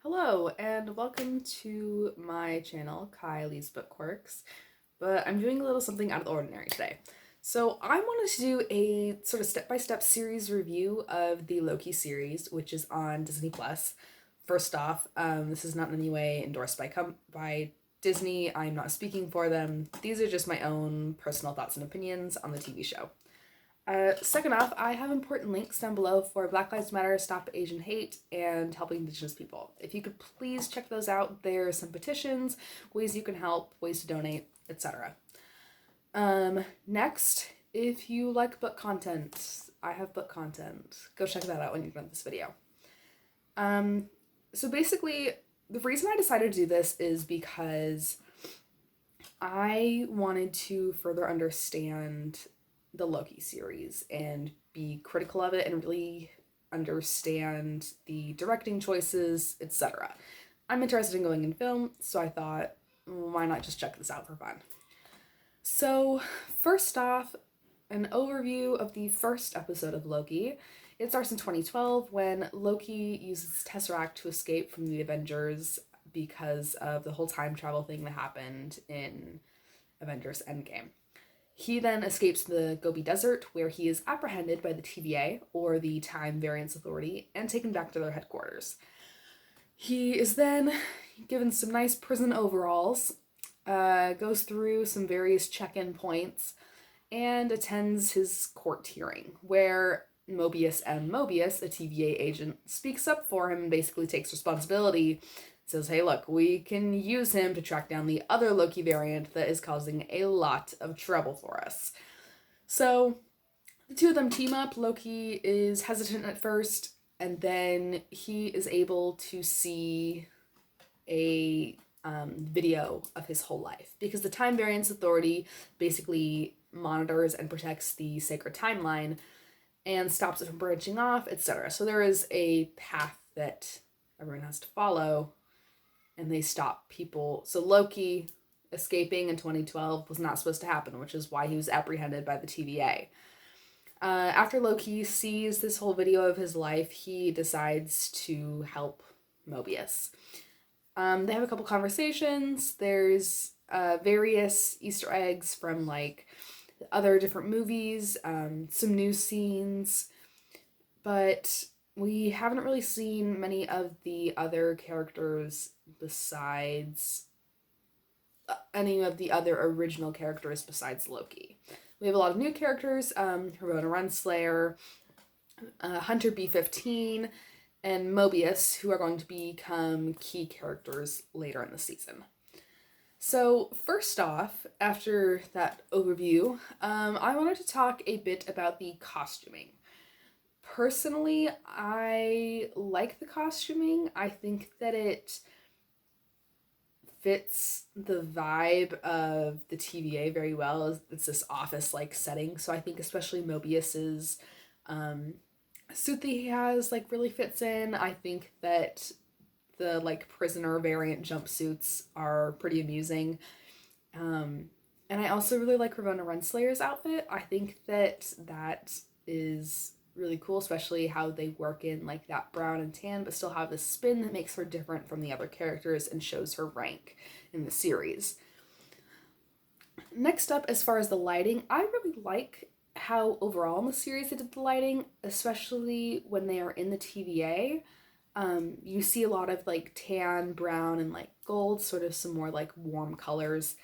Hello and welcome to my channel, Kylie's Bookworks, but I'm doing a little something out of the ordinary today. So I wanted to do a sort of step-by-step series review of the Loki series, which is on Disney+. First off, this is not in any way endorsed by Disney. I'm not speaking for them. These are just my own personal thoughts and opinions on the TV show. Second off, I have important links down below for Black Lives Matter, Stop Asian Hate, and helping Indigenous people. If you could please check those out, there are some petitions, ways you can help, ways to donate, etc. Next, if you like book content, I have book content. Go check that out when you're done with this video. So basically, the reason I decided to do this is because I wanted to further understand the Loki series and be critical of it and really understand the directing choices, etc. I'm interested in going in film, so I thought, why not just check this out for fun? So, first off, an overview of the first episode of Loki. It starts in 2012 when Loki uses Tesseract to escape from the Avengers because of the whole time travel thing that happened in Avengers Endgame. He then escapes the Gobi Desert, where he is apprehended by the TVA, or the Time Variance Authority, and taken back to their headquarters. He is then given some nice prison overalls, goes through some various check-in points, and attends his court hearing, where Mobius M. Mobius, a TVA agent, speaks up for him and basically takes responsibility. Says, hey, look, we can use him to track down the other Loki variant that is causing a lot of trouble for us. So the two of them team up. Loki is hesitant at first, and then he is able to see a video of his whole life, because the Time Variance Authority basically monitors and protects the sacred timeline and stops it from branching off, etc. So there is a path that everyone has to follow, and they stop people. So Loki escaping in 2012 was not supposed to happen, which is why he was apprehended by the TVA. After Loki sees this whole video of his life, he decides to help Mobius. They have a couple conversations. There's various Easter eggs from like other different movies, some new scenes, but we haven't really seen many of the other characters besides any of the other original characters besides Loki. We have a lot of new characters, Ramona Renslayer, Hunter B-15, and Mobius, who are going to become key characters later in the season. So first off, after that overview, I wanted to talk a bit about the costuming. Personally, I like the costuming. I think that it fits the vibe of the TVA very well. It's this office-like setting, so I think especially Mobius's suit that he has like really fits in. I think that the like prisoner variant jumpsuits are pretty amusing. And I also really like Ramona Renslayer's outfit. I think that is really cool, especially how they work in like that brown and tan, but still have this spin that makes her different from the other characters and shows her rank in the series. Next up, as far as the lighting, I really like how overall in the series they did the lighting, especially when they are in the TVA. You see a lot of like tan, brown, and like gold, sort of some more like warm colors.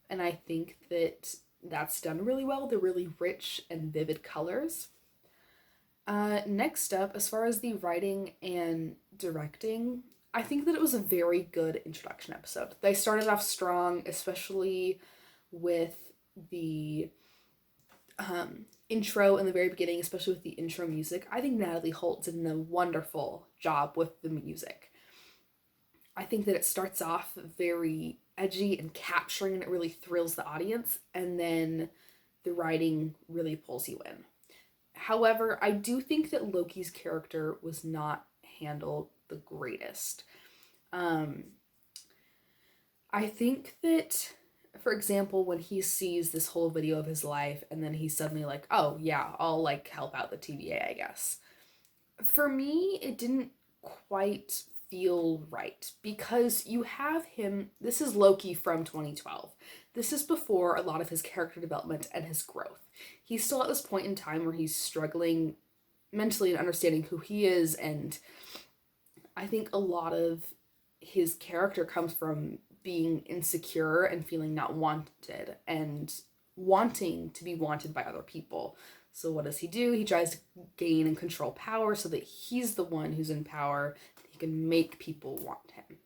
And I think that that's done really well. They're really rich and vivid colors. Next up, as far as the writing and directing, I think that it was a very good introduction episode. They started off strong, especially with the intro in the very beginning, especially with the intro music. I think Natalie Holt did a wonderful job with the music. I think that it starts off very edgy and capturing, and it really thrills the audience, and then the writing really pulls you in. However, I do think that Loki's character was not handled the greatest. I think that, for example, when he sees this whole video of his life and then he's suddenly like, oh yeah, I'll like help out the TVA, I guess. For me, it didn't quite feel right because you have him. This is Loki from 2012. This is before a lot of his character development and his growth. He's still at this point in time where he's struggling mentally and understanding who he is, and I think a lot of his character comes from being insecure and feeling not wanted and wanting to be wanted by other people. So what does he do? He tries to gain and control power so that he's the one who's in power. He can make people want him.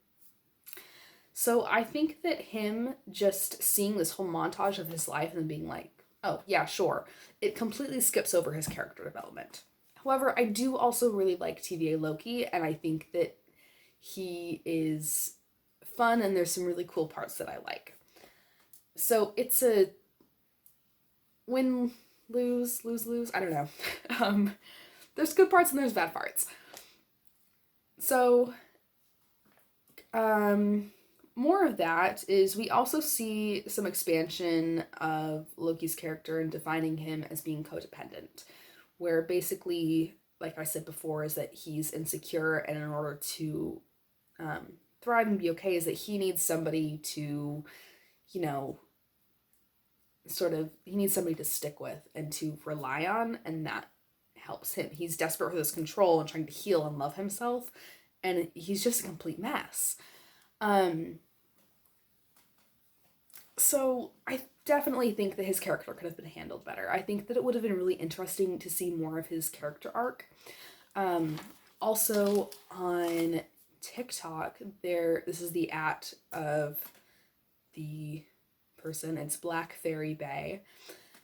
So I think that him just seeing this whole montage of his life and being like, oh, yeah, sure, it completely skips over his character development. However, I do also really like TVA Loki, and I think that he is fun and there's some really cool parts that I like. So it's a win, lose, I don't know. There's good parts and there's bad parts. So, more of that is we also see some expansion of Loki's character and defining him as being codependent, where basically, like I said before, is that he's insecure, and in order to thrive and be okay, is that he needs somebody to, you know, he needs somebody to stick with and to rely on, and that helps him. He's desperate for this control and trying to heal and love himself, and he's just a complete mess. So I definitely think that his character could have been handled better. I think that it would have been really interesting to see more of his character arc. Also on TikTok, this is the @ of the person, it's Black Fairy Bay,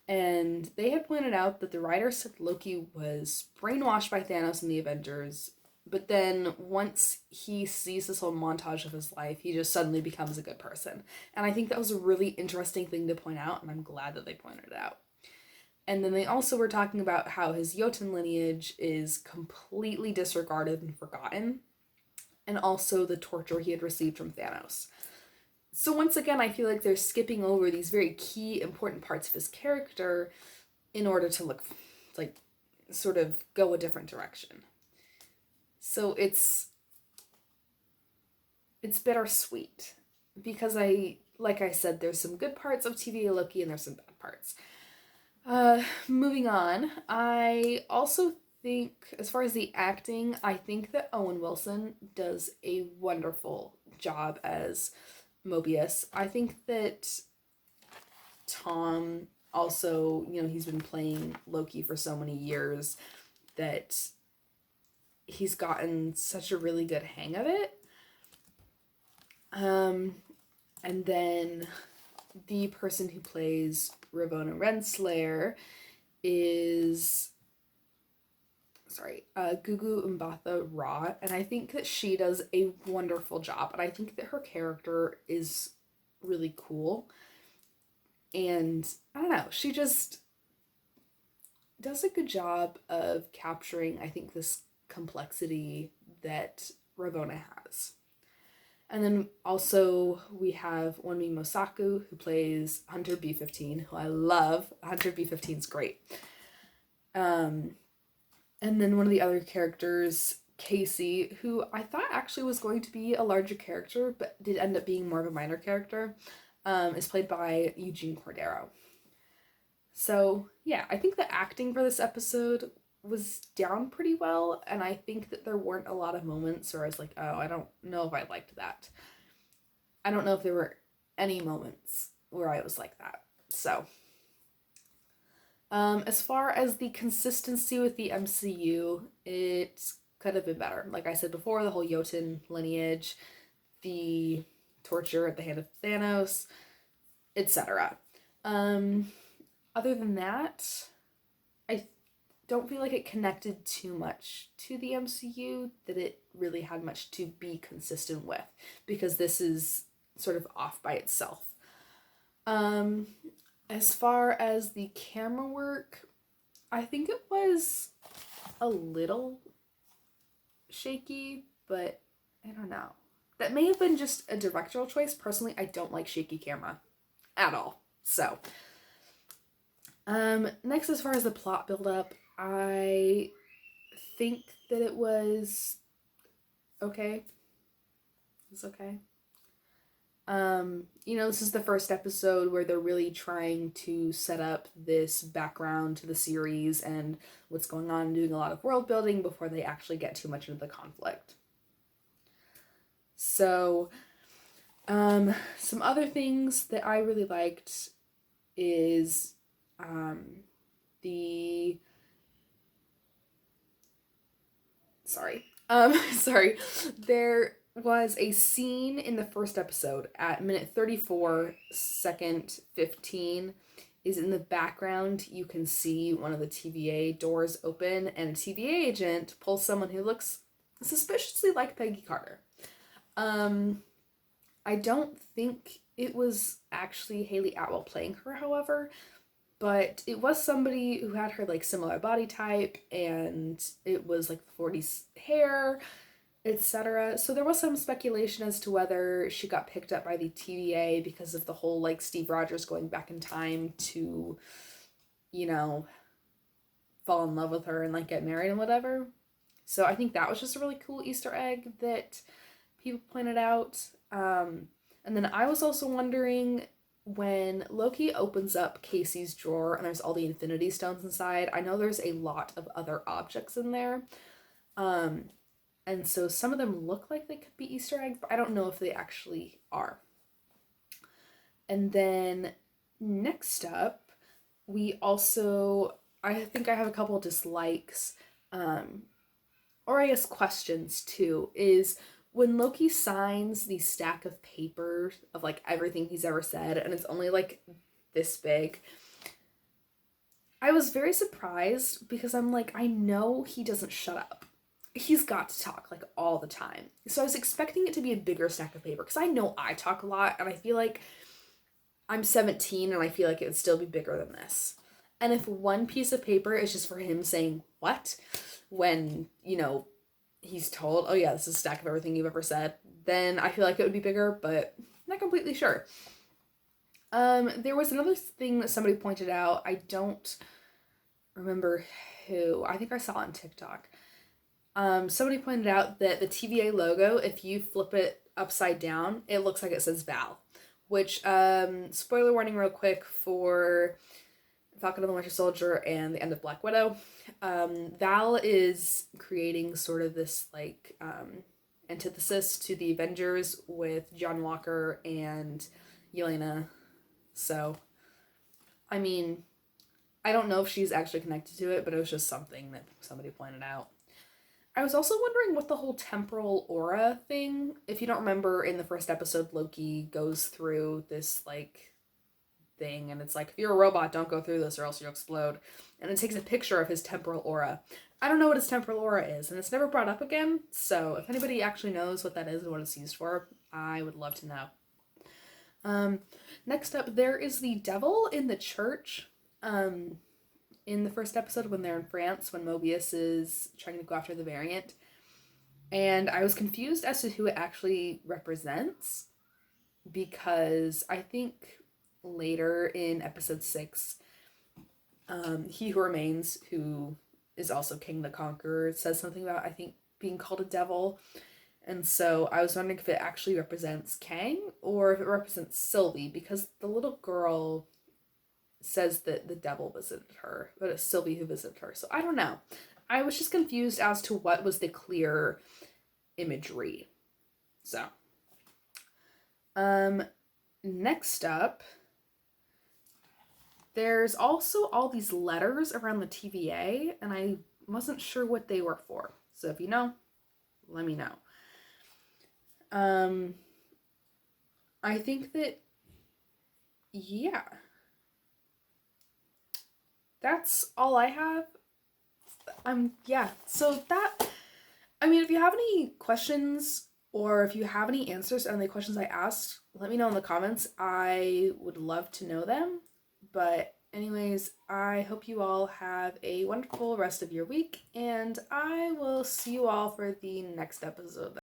and they had pointed out that the writer said Loki was brainwashed by Thanos and the Avengers, but then once he sees this whole montage of his life, he just suddenly becomes a good person. And I think that was a really interesting thing to point out, and I'm glad that they pointed it out. And then they also were talking about how his Jotun lineage is completely disregarded and forgotten, and also the torture he had received from Thanos. So once again, I feel like they're skipping over these very key, important parts of his character in order to sort of go a different direction. So it's bittersweet because like I said, there's some good parts of TVA Loki and there's some bad parts. Moving on, I also think, as far as the acting, I think that Owen Wilson does a wonderful job as Mobius. I think that Tom also, he's been playing Loki for so many years that he's gotten such a really good hang of it. And then the person who plays Ravonna Renslayer is Gugu Mbatha Raw, and I think that she does a wonderful job, and I think that her character is really cool, and I don't know, she just does a good job of capturing, I think, this complexity that Ravonna has. And then also we have Wonmi Mosaku, who plays Hunter B-15, who I love. Hunter B-15's great. And then one of the other characters, Casey, who I thought actually was going to be a larger character, but did end up being more of a minor character, is played by Eugene Cordero. So, yeah, I think the acting for this episode was down pretty well, and I think that there weren't a lot of moments where I was like, oh, I don't know if I liked that. I don't know if there were any moments where I was like that. So, as far as the consistency with the MCU, it could have been better. Like I said before, the whole Jotun lineage, the torture at the hand of Thanos, etc. Other than that, I don't feel like it connected too much to the MCU, that it really had much to be consistent with, because this is sort of off by itself. As far as the camera work, I think it was a little shaky, but I don't know. That may have been just a directorial choice. Personally, I don't like shaky camera at all. So, next, as far as the plot build-up, I think that it was okay. It's okay. This is the first episode where they're really trying to set up this background to the series and what's going on, doing a lot of world building before they actually get too much into the conflict. So, some other things that I really liked is the sorry. Sorry. There was a scene in the first episode at minute 34, second 15. Is in the background. You can see one of the TVA doors open, and a TVA agent pulls someone who looks suspiciously like Peggy Carter. I don't think it was actually Haley Atwell playing her, however, but it was somebody who had her like similar body type, and it was like 40s hair, etc. So there was some speculation as to whether she got picked up by the TVA because of the whole like Steve Rogers going back in time to, fall in love with her and like get married and whatever. So I think that was just a really cool Easter egg that people pointed out. And then I was also wondering, when Loki opens up Casey's drawer and there's all the Infinity Stones inside, I know there's a lot of other objects in there. And so some of them look like they could be Easter eggs, but I don't know if they actually are. And then next up, I think I have a couple dislikes, or I guess questions too, is when Loki signs the stack of papers of like everything he's ever said, and it's only like this big, I was very surprised because I'm like, I know he doesn't shut up. He's got to talk like all the time. So I was expecting it to be a bigger stack of paper because I know I talk a lot and I feel like I'm 17 and I feel like it would still be bigger than this. And if one piece of paper is just for him saying what when, he's told, oh yeah, this is a stack of everything you've ever said, then I feel like it would be bigger, but I'm not completely sure. There was another thing that somebody pointed out. I don't remember who. I think I saw it on TikTok. Somebody pointed out that the TVA logo, if you flip it upside down, it looks like it says Val. Which, spoiler warning real quick for Falcon and the Winter Soldier and the end of Black Widow. Val is creating sort of this, like, antithesis to the Avengers with John Walker and Yelena. So, I mean, I don't know if she's actually connected to it, but it was just something that somebody pointed out. I was also wondering what the whole temporal aura thing, if you don't remember, in the first episode, Loki goes through this, like, thing, and it's like, if you're a robot, don't go through this or else you'll explode. And it takes a picture of his temporal aura. I don't know what his temporal aura is, and it's never brought up again, so if anybody actually knows what that is and what it's used for, I would love to know. Next up, there is the devil in the church. In the first episode when they're in France, when Mobius is trying to go after the variant. And I was confused as to who it actually represents, because I think later in episode 6, He Who Remains, who is also King the Conqueror, says something about, I think, being called a devil. And so I was wondering if it actually represents Kang or if it represents Sylvie, because the little girl says that the devil visited her, but it's Sylvie who visited her. So I don't know. I was just confused as to what was the clear imagery. So, next up, there's also all these letters around the TVA, and I wasn't sure what they were for. So if you know, let me know. I think that, yeah. That's all I have. So if you have any questions or if you have any answers to any questions I asked, let me know in the comments. I would love to know them. But anyways, I hope you all have a wonderful rest of your week, and I will see you all for the next episode.